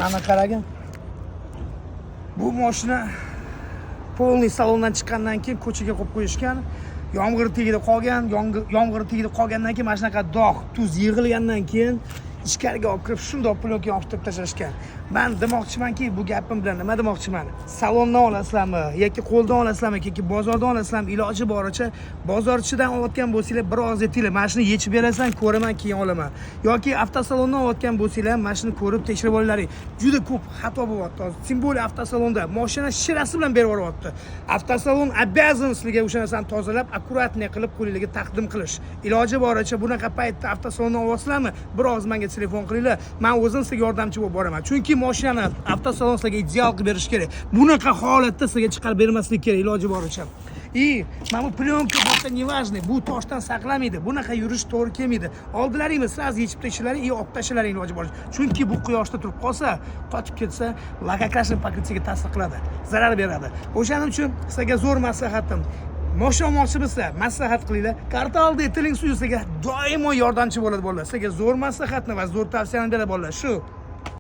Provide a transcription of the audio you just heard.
Mana qaragin. Bu mashina polniy salondan chiqqandan keyin ko'chaga qo'yib qo'yishgan. Yomg'ir tegida qolgan, yomg'ir tegida qolgandan keyin mana shunaqa dog', tuz yig'ilgandan keyin ichkariga olib kirib shundoq plonka yopishtirib tashlashgan. Men demoqchimanki, bu gapim bilan nima demoqchiman? Salondan olasizlarmi yoki qo'ldan olasizlarmi yoki bozordan olasizlarmi? Iloji boricha bozorchidan olayotgan bo'lsanglar biroz aytinglar, mana shuni yechib berasan, ko'raman, keyin olaman. Yoki avtosalondan olayotgan bo'lsanglar, mana shuni ko'rib tekshirib olinglaring. Juda ko'p xato bo'lyapti. Tim bo'li avtosalonda mashina shirasi bilan berib yuryapti. Avtosalon обязан sizlarga o'sha narsani tozalab, akkuratniy qilib qo'lingizga taqdim qilish. Iloji boricha bunaqa paytda avtosalondan olasizlarmi? Biroz menga telefon qilinglar. Men o'zim sizga yordamchi bo'lib boraman. Chunki mashinani avtosalon sizga ideal qilib berish kerak. Bunaqa holatda sizga chiqarib bermaslik kerak iloji boricha. Mana bu plyonka bo'lsa nevajniy, bu toshdan saqlamaydi. Bunaqa yurish to'g'ri kelmaydi. Oldilaringmi, siz yechib tashlaring, olib tashlaring iloji boricha. Chunki bu quyoshda turib qolsa, qotib ketsa, lakakrashni paketiga ta'sir qiladi, zarar beradi. O'shaning uchun sizga zo'r maslahatim. Mashina olmoqchi bo'lsa, maslahat qilinglar. Kartalda etiling suyi sizga doimo yordamchi bo'ladi bolalar. Sizga zo'r maslahatni va zo'r tavsiyani beradi bolalar. Shu